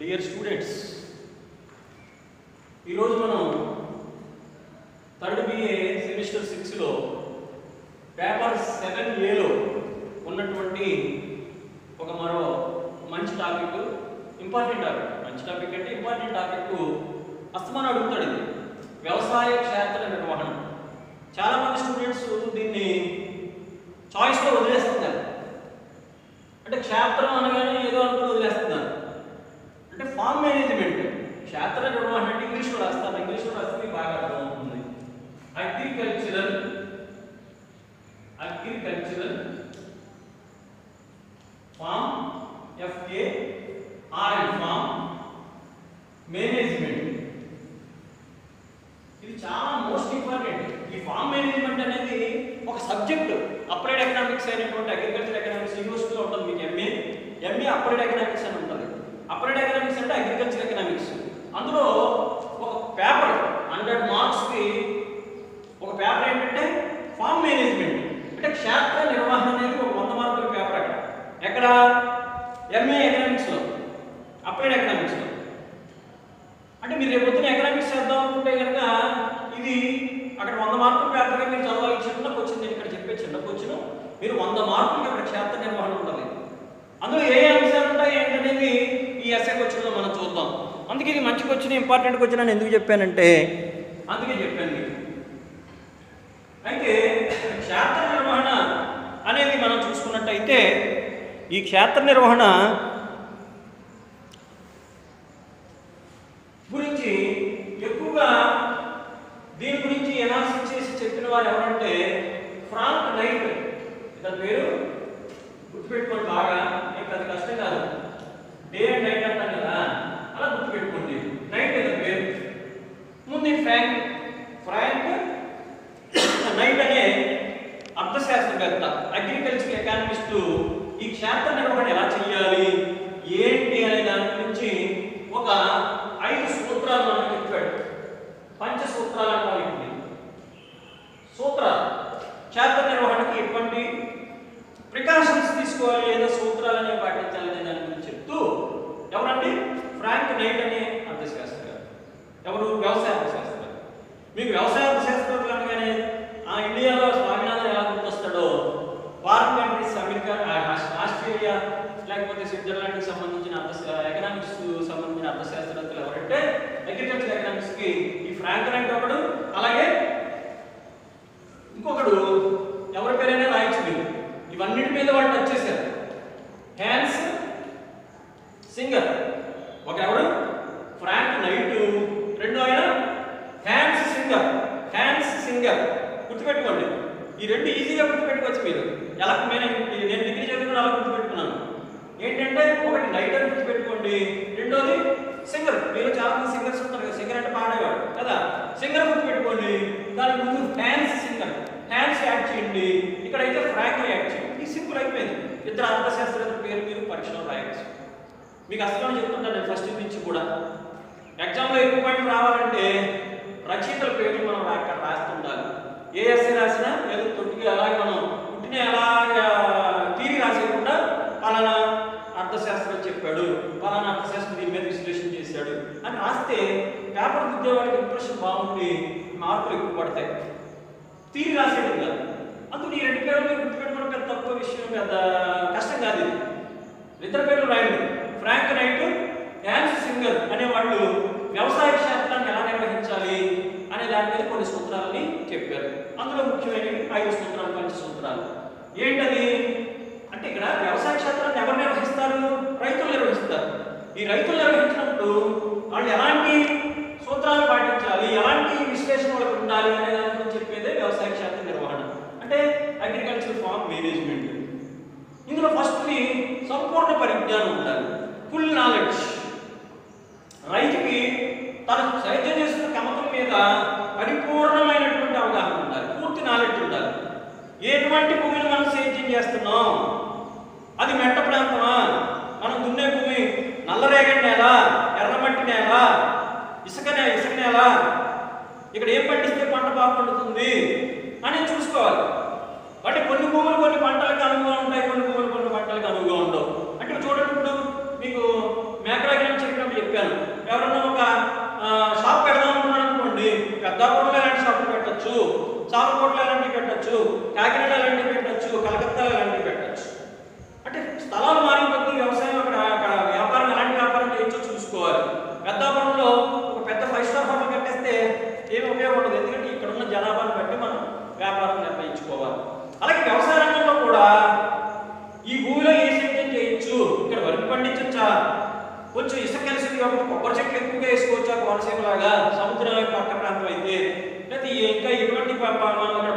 Dear students, ఈరోజు మనం third BA semester 6లో paper 7Aలో ఉన్నటువంటి ఒక మరో మంచి టాపిక్, ఇంపార్టెంట్ టాపిక్. మంచి టాపిక్ అంటే ఇంపార్టెంట్ టాపిక్ అస్తమానం అడుగుతాడు. ఇది వ్యవసాయ క్షేత్ర నిర్వహణ. చాలామంది స్టూడెంట్స్ దీన్ని చాయిస్లో వదిలేస్తున్నారు. అంటే క్షేత్రం అనగానే ఏదో అనుకుని వదిలేస్తున్నారు. అంటే ఫార్మ్ మేనేజ్మెంట్, క్షేత్ర నిర్వహణ అంటే ఇంగ్లీష్లో రాస్తారు. ఇంగ్లీష్లో రాస్తే మీకు బాగా అర్థమవుతుంది. Agricultural farm, FARM farm management. ఇది చాలా మోస్ట్ ఇంపార్టెంట్. ఈ ఫార్మ్ మేనేజ్మెంట్ అనేది ఒక సబ్జెక్ట్. అప్లైడ్ ఎకనామిక్స్ అయినటువంటి అగ్రికల్చర్ ఎకనామిక్స్ యూనివర్సిటీలో ఉంటుంది. మీకు ఎంఏ అప్లైడ్ ఎకనామిక్స్ అని ఉంటుంది. అప్లైడ్ ఎకనామిక్స్ అంటే అగ్రికల్చర్ ఎకనామిక్స్. అందులో ఒక పేపర్ 100 మార్క్స్కి ఒక పేపర్ ఏంటంటే ఫార్మ్ మేనేజ్మెంట్. అంటే క్షేత్ర నిర్వహణ అనేది ఒక 100 మార్కుల పేపర్. ఎక్కడ? ఎంఏ ఎకనామిక్స్లో, అప్లైడ్ ఎకనామిక్స్లో. అంటే మీరు రేపు పొద్దున ఎకనామిక్స్ చేద్దాం అనుకుంటే కనుక ఇది అక్కడ 100 మార్కుల పేపర్గా మీరు చదవాలి. చిన్న క్వశ్చన్, నేను ఇక్కడ చెప్పే చిన్న క్వశ్చన్ మీరు 100 మార్కులకి అక్కడ క్షేత్ర నిర్వహణ ఉంటుంది. అందులో ఏ అంశాలు ఉంటాయి ఏంటనేది ఈ ఎస్ఏ క్వశ్చన్లో మనం చూద్దాం. అందుకే ఇది మంచి క్వశ్చన్, ఇంపార్టెంట్ క్వశ్చన్ అని ఎందుకు చెప్పానంటే అందుకే చెప్పాను మీకు. అయితే క్షేత్ర నిర్వహణ అనేది మనం చూసుకున్నట్టయితే ఈ క్షేత్ర నిర్వహణ గురించి ఎక్కువగా దీని గురించి ఎనాలిసిస్ చేసి చెప్పిన వారు ఎవరంటే ఫ్రాంక్ నైట్. ఇతని పేరు గుర్తుపెట్టుకోండి బాగా, మీకు అది కష్టం కాదు. డే అండ్ నైట్ అంటాం కదా, అలా గుర్తుపెట్టుకోండి. నైట్ ఇతని పేరు. ముందు ఫ్రాంక్ నైట్ అనే అర్థశాస్త్రవేత్త, అగ్రికల్చర్ ఎకానమిస్టు ఈ క్షేత్ర నిర్వహణ ఎలా చేయాలి ఏంటి అనే దాని గురించి ఒక 5 సూత్రాలు మనకు చెప్పాడు. పంచసూత్రాలు అంటారు. ఇప్పుడు సూత్రాలు క్షేత్ర నిర్వహణకి ఎటువంటి ప్రికాషన్స్ తీసుకోవాలి, ఏదో సూత్రాలనే పాటించాలనే దాని గురించి చెప్తూ ఎవరండి? ఫ్రాంక్ నైట్ అనే అర్థశాస్త్రవేత్త. ఎవరు? వ్యవసాయ అర్థశాస్త్రవేత్త. మీకు వ్యవసాయ అర్థశాస్త్రవేత్తలు అనగానే ఇండియాలో స్వామినాథన్ ఎలా గుర్తొస్తాడో, ఫారిన్ కంట్రీస్, అమెరికా, ఆస్ట్రేలియా లేకపోతే స్విట్జర్లాండ్కి సంబంధించిన ఎకనామిక్స్ సంబంధించిన అర్థశాస్త్రవేత్తలు ఎవరంటే అగ్రికల్చర్ ఎకనామిక్స్కి ఈ ఫ్రాంక్ నైట్ ఒకడు, అలాగే ఇంకొకడు ఎవరి పేరైనా రాయొచ్చు మీరు. ఇవన్నిటి మీద వాళ్ళు టచ్ చేశారు. హ్యాన్స్ సింగర్ ఒకరెవరు? Frank Knight. రెండో ఆయన హ్యాన్స్ సింగర్. గుర్తుపెట్టుకోండి. ఈ రెండు ఈజీగా గుర్తుపెట్టుకోవచ్చు మీరు. ఎలా నేను డిగ్రీ చదువుకుని అలా గుర్తుపెట్టుకున్నాను. ఏంటంటే ఒకటి నైట్ అని గుర్తుపెట్టుకోండి, రెండోది సింగర్. మీరు చాలా మంది సింగర్స్ ఉంటారు కదా, సింగర్ అంటే పాడేవాడు కదా, సింగర్ గుర్తుపెట్టుకోండి. దానికి ముందు హ్యాన్స్ సింగర్, హ్యాన్స్ యాడ్ చేయండి. ఇక్కడైతే ఫ్రాంక్ యాడ్ చేయండి. ఈ సింపుల్ అయిపోయింది. ఇద్దరు అర్థశాస్త్రవేత్తల పేరు మీరు పరీక్షలో రాయవచ్చు. మీకు అసలు చెప్తుంటాను నేను ఫస్ట్ నుంచి కూడా. ఎగ్జామ్లో ఎక్కువ పాయింట్లు రావాలంటే రచయితల పేర్లు మనం అక్కడ రాస్తుండాలి. ఏ ఎస్ఏ రాసినా ఏదో తొట్టిగా అలాగే మనం పుట్టిన అలాగా తీరి రాసేయకుండా పలానా అర్థశాస్త్రం చెప్పాడు, పలానా అర్థశాస్త్రం దీని మీద విశ్లేషణ చేశాడు అని రాస్తే పేపర్ దిద్దే వాళ్ళకి ఇంప్రెషన్ బాగుండి మార్కులు ఎక్కువ పడతాయి. తీరి రాసేయడం కాదు. అందుకు ఈ 2 పేర్లు మీరు గుర్తుపెట్టుకోవడం పెద్ద తక్కువ విషయం, పెద్ద కష్టం కాదు. ఇది ఇద్దరు పేర్లు రాయండి. ఫ్రాంక్ నైట్, హ్యాన్స్ సింగర్ అనేవాళ్ళు వ్యవసాయ క్షేత్రాన్ని ఎలా నిర్వహించాలి అనే దాని మీద కొన్ని సూత్రాలని చెప్పారు. అందులో ముఖ్యమైనవి 5 సూత్రాలు, పంచసూత్రాలు. ఏంటది అంటే ఇక్కడ వ్యవసాయ క్షేత్రాన్ని ఎవరు నిర్వహిస్తారు? రైతులు నిర్వహిస్తారు. ఈ రైతులు నిర్వహించినప్పుడు వాళ్ళు ఎలాంటి సూత్రాలు పాటించాలి, ఎలాంటి విశ్లేషణ వాళ్ళకి ఉండాలి అనే దాని గురించి చెప్పేదే వ్యవసాయ క్షేత్ర నిర్వహణ, అంటే అగ్రికల్చర్ ఫార్మ్ మేనేజ్మెంట్. ఇందులో ఫస్ట్ది సంపూర్ణ పరిజ్ఞానం ఉండాలి, ఫుల్ నాలెడ్జ్. రైతుకి తను సేద్యం చేస్తున్న కమతం మీద పరిపూర్ణమైనటువంటి అవగాహన ఉండాలి, పూర్తి నాలెడ్జ్ ఉండాలి. ఎటువంటి భూమిని మనం సేద్యం చేస్తున్నాం, అది మెట్ట ప్రాంతమా, మనం దున్నే భూమి నల్లరేగడి నేల, ఎర్రమట్టి నేల, ఇసుక నేల, ఇక్కడ ఏం పండిస్తే పంట బాగా పండుతుంది అని చూసుకోవాలి. అంటే కొన్ని భూములు కొన్ని పంటలకు అనువుగా ఉంటాయి, కొన్ని భూములు కొన్ని పంటలకు అనువుగా ఉండవు. అంటే చూడండి, ఇప్పుడు మీకు మ్యాక్రోఎకనామిక్స్ చెప్పినప్పుడు చెప్పాను. ఎవరన్నా ఒక షాప్ పెడదాం అనుకున్నాను అనుకోండి, పెద్దాపురంలో ఎలాంటి షాపులు పెట్టచ్చు, చాలకోటలో ఎలాంటివి పెట్టచ్చు, కాకినాడ ఎలాంటివి పెట్టచ్చు, కలకత్తాలో ఎలాంటివి పెట్టచ్చు. అంటే స్థలాలు మారిన కొద్దీ వ్యవసాయం అక్కడ వ్యాపారం ఎలాంటి వ్యాపారం చేయొచ్చో చూసుకోవాలి. పెద్దాపురంలో ఒక పెద్ద 5 స్టార్ హోటల్ కట్టేస్తే ఏమి ఉపయోగం ఉండదు, ఎందుకంటే ఇక్కడ ఉన్న జనాభాను బట్టి మనం వ్యాపారం నిర్ణయించుకోవాలి. అలాగే వ్యవసాయ రంగంలో కూడా ఈ భూమిలో ఏ సేద్యం చేయొచ్చు, ఇక్కడ వరి పండించచ్చా, కొంచెం ఇసుక కలిసి కొబ్బరి చెట్లు ఎక్కువగా వేసుకోవచ్చా కోనసీమలాగా, సముద్రం పక్క ప్రాంతం అయితే, లేదా ఇంకా ఎటువంటి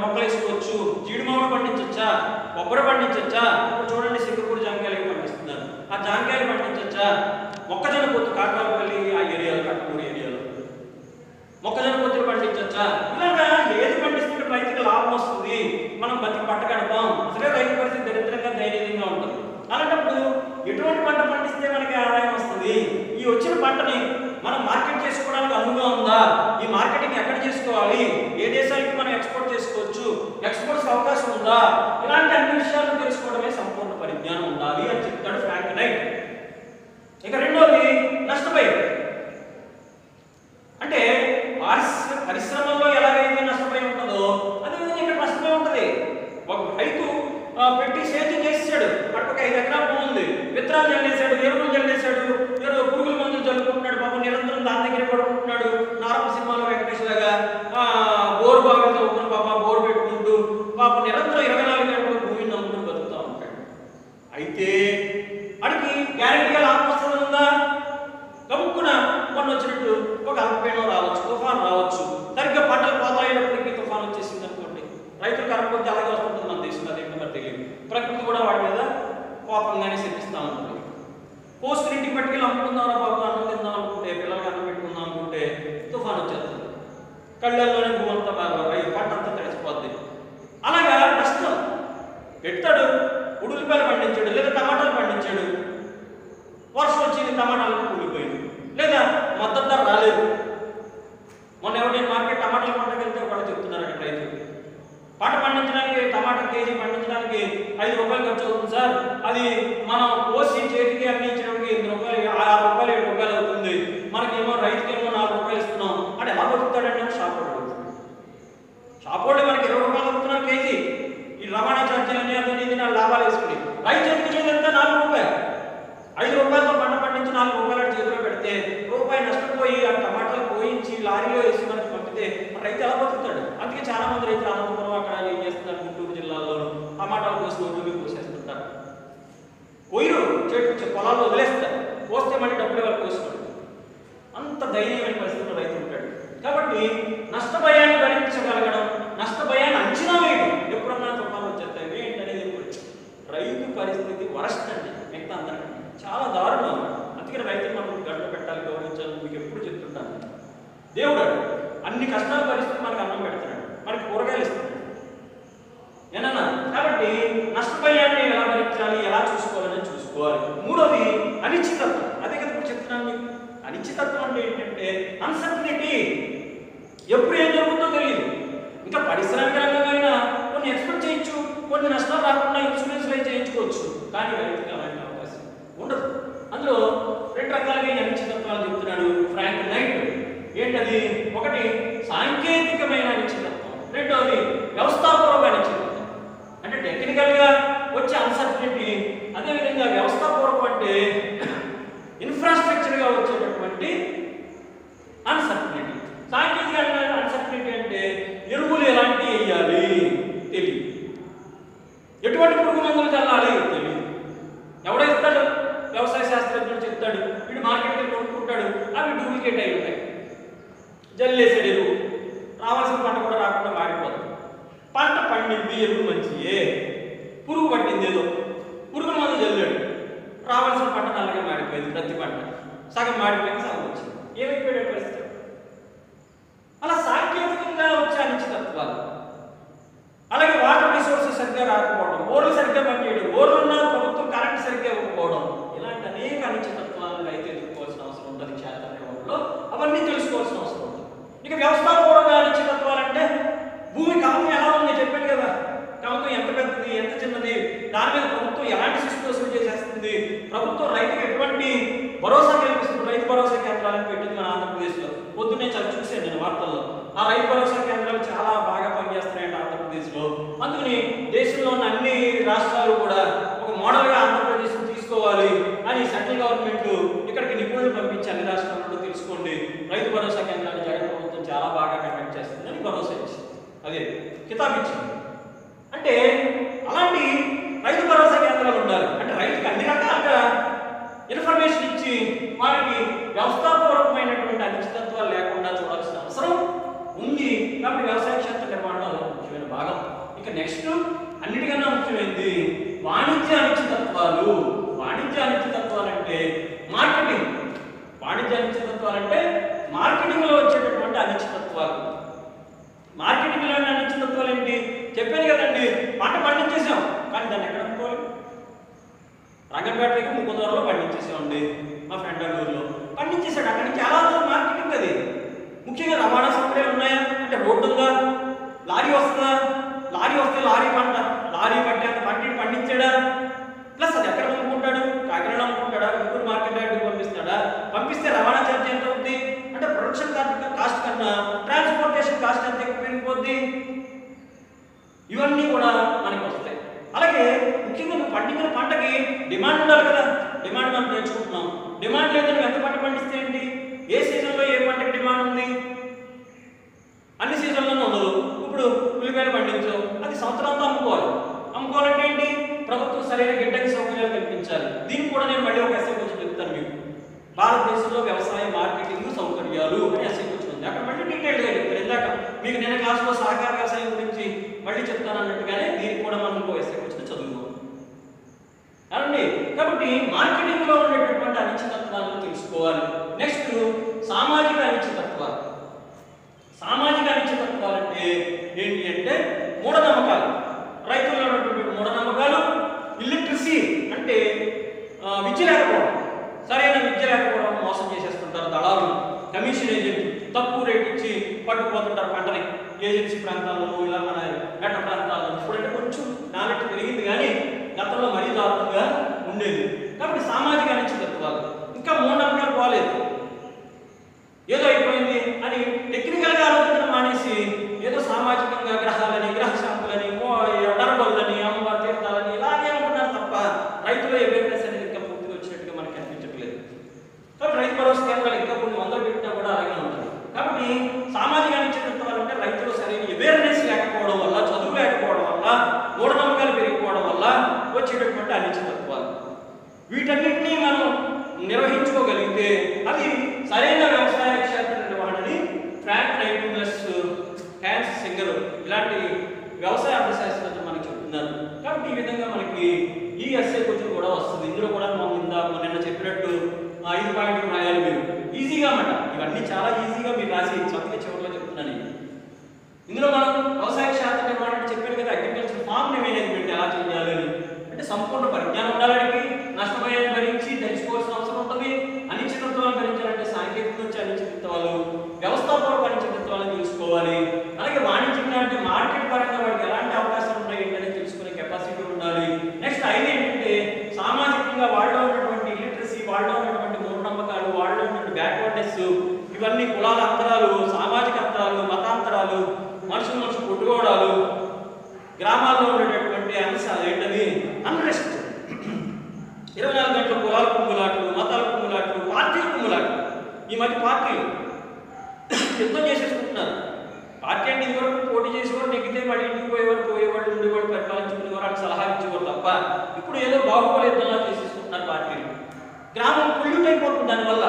మొక్కలు వేసుకోవచ్చు, జీడి మామిడి పండించచ్చా, కొబ్బరి పండించచ్చా, ఇప్పుడు చూడండి సింగపూర్ జాంకాయలు పండిస్తున్నారు, ఆ జాంకాయలు పండించచ్చా, మొక్కజొన్న పొత్తు కాకాలపల్లి ఆ ఏరియాలో, కట్టూరు ఏరియాలో మొక్కజొన్న పొత్తులు పండించచ్చా, ఇలాగా ఏది పండిస్తుంటే రైతుకి లాభం వస్తుంది, మనం బతికి పట్ట కడతాం. అసలే రైతు పరిస్థితి దరిద్రంగా ధైర్యంగా ఉంటుంది. అలాంటప్పుడు ఎటువంటి పంట పండిస్తే మనకి ఆదాయం వస్తుంది, ఈ వచ్చిన పంటని మనం మార్కెట్ చేసుకోవడానికి అనువుగా ఉందా, ఈ మార్కెటింగ్ ఎక్కడ చేసుకోవాలి, ఏ దేశానికి మనం ఎక్స్పోర్ట్ చేసుకోవచ్చు, ఎక్స్పోర్ట్స్ అవకాశం ఉందా, ఇలాంటి అన్ని విషయాలను తెలుసుకోవడమే సంపూర్ణ పరిజ్ఞానం ఉండాలి అని చెప్తాడు ఫ్రాంక్ నైట్. ఇక రెండోది నష్టపోయాడు. అంటే పరిశ్రమల్లో ఎలాగైతే నష్టపోయి ఉంటుందో అదేవిధంగా ఇక్కడ నష్టపోయి ఉంటుంది. ఒక రైతు పెట్టి సేద్యం చేసాడు, అక్కడికి 5 ఎకరాలు భూమి ఉంది, విత్తనాలు చల్లేశాడు, ఎరువులు చల్లేశాడు, పురుగుల మందులు చల్లుకుంటున్నాడు, పాపం నిరంతరం దాని దగ్గర పడుకుంటున్నాడు. నారప్ప సినిమాలో వెంకటేష్ లాగా బోరు బావితో ఉన్న పాప బోరు పెట్టుకుంటూ పాపం నిరంతరం 24 గంటలు భూమిని నమ్ముకుని బతుకుతూ ఉంటాడు. అయితే అడిగి గ్యారెంటీగా లాభం వస్తుంది ఉందా? గమ్ముకున్న మొన్న వచ్చినట్టు ఒక అల్పపీడనం రావచ్చు, తుఫాను రావచ్చు, సరిగ్గా పంటలు పోతాయినప్పటికీ తుఫాను వచ్చేసింది అనుకోండి, రైతులు కరకపోతే అలాగే వస్తుంటుంది మన దేశంలో, అదేంటో మరి తెలియదు. ప్రకృతి కూడా వాటి మీద కోపంగానే శిక్షిస్తూ ఉంటుంది. పోస్టులు ఇంటికి పట్టుకెళ్ళి అమ్ముకుందాం బాబు, అన్నం తిందాం అనుకుంటే, పిల్లలకి అన్నం పెట్టుకుందాం అనుకుంటే తుఫాను వచ్చేస్తుంది, కళ్ళల్లోనే భూమంతా పంట అంతా తడిసిపోద్ది. అలాగా నష్టం పెడతాడు, ఉడులిపాయలు పండించాడు, లేదా టమాటాలు పండించాడు, వర్షం వచ్చింది, టమాటాలు కూలిపోయింది, లేదా మద్దతు ధర రాలేదు. మొన్న ఎవరు నేను మార్కెట్ టమాటాలు పంటకు వెళ్తే కూడా చెప్తున్నారు, అక్కడ రైతులు పంట పండించడానికి టమాటా కేజీ పండించడానికి 5 రూపాయలు ఖర్చు అవుతుంది సార్, అది మనం కోసి చేతికి అందించడానికి 8 రూపాయలు, 6 రూపాయలు 7 రూపాయలు అవుతుంది, మనకేమో రైతుకేమో 4 రూపాయలు ఇస్తున్నాం అంటే ఎలా బతుకుతాడంటే షాప్ వాళ్ళు మనకి 20 రూపాయలు అవుతున్నారు కేజీ, ఈ రవాణా ఛార్జీలు అన్ని లాభాలు వేసుకుని రైతు చేతికి ఎంత 4 రూపాయలు, 5 రూపాయలతో పంట పండించి 4 రూపాయలు చేతిలో పెడితే రూపాయి నష్టపోయి ఆ టమాటాలు పోయించి లారీలో వేసి మనకి పంపితే రైతు ఎలా బతుకుతాడు? అందుకే చాలా మంది రైతులు అనంతపురం అక్కడ ఏం చేస్తున్నారు, గుంటూరు జిల్లాలో టమాటాలు కోసి రోడ్డు కోసేస్తుంటారు, కొయ్యరు, చెట్టు పొలాలు వదిలేస్తారు, కోస్తే మళ్ళీ డబ్బులు ఎవరు కోసుకోడు. అంత దయనీయమైన పరిస్థితుల్లో రైతు ఉంటాడు. కాబట్టి నష్టభయాన్ని భరించగలగడం, నష్టభయాన్ని అంచనా వేయడం, ఎప్పుడన్నా తుఫాను వచ్చేస్తాయి ఏంటనేది రైతు పరిస్థితి వరస్ట్ అండి, మిగతా అందరికీ చాలా దారుణం. అందుకని రైతులు మనం గంట పెట్టాలి, గౌరవించాలి. మీకు ఎప్పుడు చెప్తుంటాను, దేవుడు అన్ని కష్టాల పరిస్థితి మనకు అన్నం పెడుతున్నాడు, మనకి కూరగాయలు ఇస్తున్నాడు ఏనన్నా. కాబట్టి నష్టపోయాన్ని ఎలా భరించాలి, ఎలా చూసుకోవాలని చూసుకోవాలి. మూడోది అనిశ్చితత్వం. అదే కదా ఇప్పుడు చెప్తున్నాను మీకు. అనిశ్చితత్వం అంటే ఏంటంటే అన్సర్టనిటీ, ఎప్పుడు ఏం జరుగుతుందో తెలియదు. ఇంకా పారిశ్రామిక రంగమైనా కొన్ని ఎక్స్పెక్ట్ చేయొచ్చు, కొన్ని నష్టాలు రాకుండా ఇన్సూరెన్స్ అయి చేయించుకోవచ్చు, కానీ రైతుకి అలాంటి అవకాశం ఉండదు. అందులో 2 రకాలుగా అనిశ్చితత్వాలు చెప్తున్నాడు ఫ్రాంక్ నైట్. ఏంటది? ఒకటి సాంకేతికమైన అనిశ్చితత్వం, రెండోది వ్యవస్థాపూర్వక అనిశ్చితత్వం. అంటే టెక్నికల్గా వచ్చే అన్సర్టనిటీ, అదేవిధంగా వ్యవస్థాపూర్వకం అంటే ఇన్ఫ్రాస్ట్రక్చర్గా వచ్చేటటువంటి అన్సర్టనిటీ. సాంకేతిక అన్సర్టనిటీ అంటే ఎరువులు ఎలాంటివి వేయాలి తెలియదు, ఎటువంటి పురుగు మందులు చల్లాలి తెలియదు. ఎవడేస్తాడు? వ్యవసాయ శాస్త్రజ్ఞుడు చెప్తాడు, వీడు మార్కెట్కి కొనుక్కుంటాడు, అవి డూప్లికేట్ అయి ఉంటాయి, జల్లేసాడు ఎరువు, రావాల్సిన పంట కూడా రాకుండా మారిపోతుంది. పంట పండింది, ఎరువు మంచియే, పురుగు పట్టింది, ఏదో పురుగుల మందు జల్లాడు, రావాల్సిన పంట నల్లగా మారిపోయింది, ప్రతి పంట సగం మాడిపోయింది, సగం వచ్చింది, ఏమైపోయాడు పరిస్థితి? అలా సాంకేతికంగా వచ్చే అనిశ్చితత్వాలు. అలాగే వాటర్ రిసోర్సెస్ సరిగ్గా రాకపోవడం, బోర్లు సరిగ్గా పనిచేయడం, బోర్లు ఉన్న ప్రభుత్వం కరెంట్ సరిగ్గా ఇవ్వకపోవడం, ఇలాంటి అనేక అనిశ్చితత్వాలను రైతు ఎదుర్కోవాల్సిన అవసరం ఉంటుంది క్షేత్రంలో. అవన్నీ తెలుసుకోవాల్సిన అవసరం ఉంటుంది. ఇక వ్యవస్థాపూర్వక అనిశ్చితత్వాలంటే భూమి కమతం ఎలా ఉంది చెప్పాను కదా, కమతం ఎంత పెద్దది, ఎంత చిన్నది, దాని మీద ప్రభుత్వం ఎలాంటి శిస్తు వసూలు చేసేస్తుంది, ప్రభుత్వం రైతుకు ఎటువంటి పొద్దున్నే చాలా చూశాను నేను వార్తల్లో. ఆ రైతు భరోసా కేంద్రాలు చాలా బాగా పనిచేస్తున్నాయంట ఆంధ్రప్రదేశ్లో. అందుకని దేశంలో ఉన్న అన్ని రాష్ట్రాలు కూడా ఒక మోడల్గా ఆంధ్రప్రదేశ్ తీసుకోవాలి అని సెంట్రల్ గవర్నమెంట్ ఇక్కడికి నిపుణులు పంపించి అన్ని రాష్ట్రాల్లో తెలుసుకోండి, రైతు భరోసా కేంద్రాలు జగన్ ప్రభుత్వం చాలా బాగా కండక్ట్ చేస్తుందని భరోసా ఇచ్చింది, అదే కితాబ్ ఇచ్చింది. అంటే అలాంటి రైతు భరోసా కేంద్రాలు ఉండాలి. అంటే రైతుకి అన్ని రకాలుగా ఇన్ఫర్మేషన్ ఇచ్చి వారికి వ్యవస్థాపూర్వకమైనటువంటి అనిశ్చితత్వాలు లేకుండా చూడాల్సిన అవసరం ఉంది. కాబట్టి వ్యవసాయ క్షేత్ర నిర్మాణంలో ముఖ్యమైన భాగం. ఇక నెక్స్ట్ అన్నిటికన్నా ముఖ్యమైనది వాణిజ్య అనిశ్చితత్వాలు. వాణిజ్య అనిశ్చితత్వాలు అంటే మార్కెటింగ్. వాణిజ్య అనిశ్చితత్వాలు అంటే మార్కెటింగ్లో వచ్చేటటువంటి అనిశ్చితత్వాలు. మార్కెటింగ్లో అనిశ్చితత్వాలు ఏంటి చెప్పాను కదండి. పంట పండించేసాం కానీ దాన్ని ఎక్కడ అమ్ముకోవాలి? రంగంపేటకి ముకుందవరంలో పండించేసామండి. మా ఫ్రెండ్ ఊరిలో పండించేసాడు. అక్కడి నుంచి ఎలా అవుతుంది మార్కెటింగ్? అది ముఖ్యంగా రవాణా సౌకర్యాలు ఉన్నాయా అంటే రోడ్డు ఉందా, లారీ వస్తుందా, లారీ వస్తే లారీ పట్టాక పంటని పండించాడా, ప్లస్ అది ఎక్కడ అమ్ముకుంటాడు, కాకినాడ అమ్ముకుంటాడా, గుంటూరు మార్కెట్ యార్డ్కి పంపిస్తాడా, పంపిస్తే రవాణా ఛార్జ్ ఎంత అవుతుంది అంటే ప్రొడక్షన్ కాస్ట్ కన్నా ట్రాన్స్పోర్టేషన్ కాస్ట్ ఎంత ఎక్కువ పెరిగిపోద్ది. ఇవన్నీ కూడా మనకి వస్తాయి. అలాగే ముఖ్యంగా పండించిన పంటకి డిమాండ్ ఉండాలి కదా. డిమాండ్ మనం నేర్చుకుంటున్నాం. డిమాండ్ లేదని ఎంత పంట పండిస్తే ఏంటి? ఏ సీజన్లో ఏ పంటకి డిమాండ్ ఉంది? అన్ని సీజన్లోనూ ఉండదు. ఇప్పుడు ఉల్లిపాయలు పండించాం, అది సంవత్సరంతో అమ్ముకోవాలంటే ఏంటి? ప్రభుత్వం సరైన గిడ్డంగి సౌకర్యాలు కల్పించాలి. దీనికి కూడా నేను మళ్ళీ ఒక ఎస్ఐ గురించి చెప్తాను మీకు. భారతదేశంలో వ్యవసాయ మార్కెటింగ్ సౌకర్యాలు అని ఎస్ఐ గురించి ఉంది. అక్కడ మళ్ళీ డీటెయిల్గా చెప్తారు. ఇందాక మీకు నిన్న క్లాస్లో సహకార వ్యవసాయం గురించి మళ్ళీ చెప్తాను అన్నట్టుగానే దీనికి కూడా మనం ఇంకో ఎస్ఐ గురించి చదువుకోవాలి. అవునండి. కాబట్టి మార్కెటింగ్లో ఉండేటటువంటి అనిశ్చితత్వాలను తెలుసుకోవాలి. నెక్స్ట్ సామాజిక అనిశ్చితత్వాలు. సామాజిక అనిశ్చితత్వాలు అంటే ఏంటి అంటే మూఢనమ్మకాలు. రైతుల్లో ఉన్నటువంటి మూఢనమ్మకాలు. ఇల్లిటరసీ అంటే విద్య లేకపోవడం, సరైన విద్య లేకపోవడం, మోసం చేసేస్తుంటారు దళాలు, కమిషన్ ఏజెంట్ తక్కువ రేట్ ఇచ్చి పట్టుకుపోతుంటారు పంటని. ఏజెన్సీ ప్రాంతాల్లో ఇలా మన గడ్డ ప్రాంతాల్లో ఇప్పుడంటే కొంచెం నాలెడ్జ్ పెరిగింది కానీ గతంలో మరీ దారుణంగా ఉండేది. కాబట్టి సామాజిక అనిశ్చితత్వాలు. ఇంకా మూఢనమ్మకాలు పోలేదు, ఏదో అయిపోయింది అని టెక్నికల్గా ఆలోచించడం మానేసి ఏదో సామాజికంగా గ్రహాలని, గ్రహశాంతులని, డరబల్లని, అమ్మవారి తీర్థాలని ఇలాగే ఉంటున్నారు తప్ప రైతుల అవేర్నెస్ అనేది ఇంకా పూర్తిగా వచ్చినట్టుగా మనకి అనిపించట్లేదు. కాబట్టి రైతు భరోసా కేంద్రాలు ఇంకా కొన్ని వందలు పెట్టినా కూడా అలాగే ఉంటుంది. కాబట్టి సామాజిక అనిశ్చితత్వాలు అంటే రైతులు సరైన అవేర్నెస్ లేకపోవడం వల్ల, చదువు లేకపోవడం వల్ల, మూఢనమ్మకాలు పెరిగిపోవడం వల్ల వచ్చేటటువంటి అనిశ్చితత్వాలు. వీటన్నిటినీ మనం నిర్వహించుకోగలిగితే అది సరైన వ్యవసాయ క్షేత్ర నిర్వహణని ఫ్రాంక్ నైటింగేల్, హ్యాన్స్ సింగర్ ఇలాంటి వ్యవసాయ అర్థశాస్త్రజ్ఞులు మనకి చెప్తున్నారు. కాబట్టి ఈ విధంగా మనకి ఈ ఎస్ఏ క్వశ్చన్ కూడా వస్తుంది. ఇందులో కూడా మనం నిన్న చెప్పినట్టు 5 పాయింట్లు రాయాలి మీరు ఈజీగా అన్నమాట. ఇవన్నీ చాలా ఈజీగా మీరు రాసి చదివే చివరిలో చెప్తున్నాను. ఇందులో మనం వ్యవసాయ క్షేత్ర నిర్వహణ చెప్పాను కదా, అగ్రికల్చర్ ఫార్మ్ మేనేజ్మెంట్ ఎలా చేయాలి అని. అంటే సంపూర్ణ పరిజ్ఞానం ఉండాలని, నష్టపోయాన్ని భరించి తెలుసుకోవాల్సిన అవసరం ఉంటుంది. అనిశ్చితత్వాలను భరించాలంటే సాంకేతిక నుంచి అనిశ్చితత్వాలు, వ్యవస్థాపూర్వక అనిశ్చితత్వాలను తెలుసుకోవాలి. అలాగే వాణిజ్యంగా అంటే మార్కెట్ పరంగా వాడికి ఎలాంటి అవకాశాలు ఉన్నాయి ఏంటనేది తెలుసుకునే కెపాసిటీ ఉండాలి. నెక్స్ట్ 5 ఏంటంటే సామాజికంగా వాళ్ళలో ఉన్నటువంటి ఇలిటరసీ, వాళ్ళలో ఉన్నటువంటి మూఢనమ్మకాలు, వాళ్ళలో ఉన్నటువంటి బ్యాక్వర్డ్నెస్, ఇవన్నీ కులాల అంతరాలు, సామాజిక అంతరాలు, మతాంతరాలు, మనుషులు కొట్టుకోవడాలు, గ్రామాల్లో ఉండేటటువంటి అంశాలు ఏంటని అన్రెస్ట్, 24 గంటల కులాల కుమ్ములాట్లు, మతాల కుమ్ములాట్లు, పార్టీల కుమ్ములాట్లు. ఈ మధ్య పార్టీలు యుద్ధం చేసేసుకుంటున్నారు. పార్టీ అంటే ఇదివరకు పోటీ చేసేవారు, నెగ్గితే మళ్ళీ ఇంటికి పోయేవాళ్ళు ఉండేవాళ్ళు, పరిపాలించుకునేవారు, అని సలహా ఇచ్చేవారు తప్ప ఇప్పుడు ఏదో బాహుబలి యుద్ధంలా చేసేసుకుంటున్నారు పార్టీలు. గ్రామం పొల్యూట్ అయిపోతుంది. దానివల్ల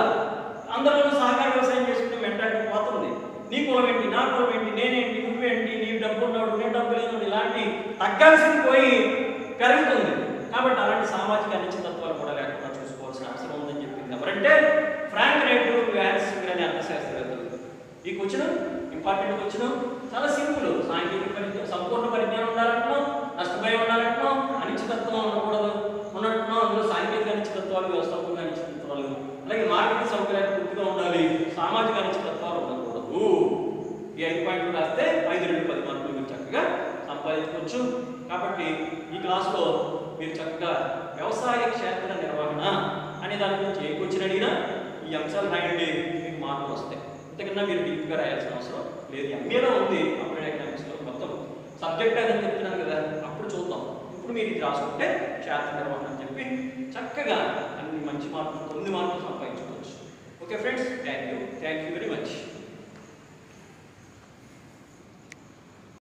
అందరిలో సహకార వ్యవసాయం చేసుకునే మెంటాలిటీ పోతుంది. నీ కులం ఏంటి, నా కులం ఏంటి, నేనేంటి, నువ్వేంటి, నీ డబ్బు ఉన్నాడు, నేను డబ్బు లేదు, ఇలాంటి తగ్గాల్సింది పోయి పెరుగుతుంది. కాబట్టి అలాంటి సామాజిక అనిశ్చితత్వాలు కూడా లేకుండా చూసుకోవాల్సిన అవసరం ఉందని చెప్పింది ఎవరంటే ఫ్రాంక్ నైటింగేల్, హ్యాన్స్ సింగర్ అనే అర్థశాస్త్రవేత్తలు. ఈ క్వశ్చన్ ఇంపార్టెంట్ క్వశ్చన్, చాలా సింపుల్. సాంకేతిక పరిజ్ఞానం, సంపూర్ణ పరిజ్ఞానం ఉండాలంటున్నాం, నష్టభయం ఉండాలంటున్నాం, అనిశ్చితత్వం ఉన్నట్టున్నాం. అందులో సాంకేతిక అనిశ్చితత్వాలు, వ్యవస్థాపక అనిశ్చితత్వాలు, అలాగే మార్కెట్ సౌకర్యాలు పూర్తిగా ఉండాలి, సామాజిక అనిశ్చితత్వాలు ఉండకూడదు. ఈ 5 పాయింట్లు రాస్తే 5-2-10 మార్కులు మీరు చక్కగా సంపాదించుకోవచ్చు. కాబట్టి ఈ క్లాస్లో మీరు చక్కగా వ్యవసాయ క్షేత్ర నిర్వహణ అనే దాని గురించి ఏ క్వశ్చన్ అడిగినా ఈ అంశాలు రాయండి, మీకు మార్కులు వస్తాయి. అంతకన్నా మీరు డీప్గా రాయాల్సిన అవసరం లేదు. ఎంఏలో ఉంది అప్లైడ్ ఎకనామిక్స్లో మొత్తం సబ్జెక్ట్ అని చెప్తున్నాను కదా, అప్పుడు చూద్దాం. ఇప్పుడు మీరు ఇది రాసుకుంటే క్షేత్ర నిర్వహణ అని చెప్పి చక్కగా అన్ని మంచి మార్కులు 9 మార్కులు సంపాదించుకోవచ్చు. Okay friends, thank you very much.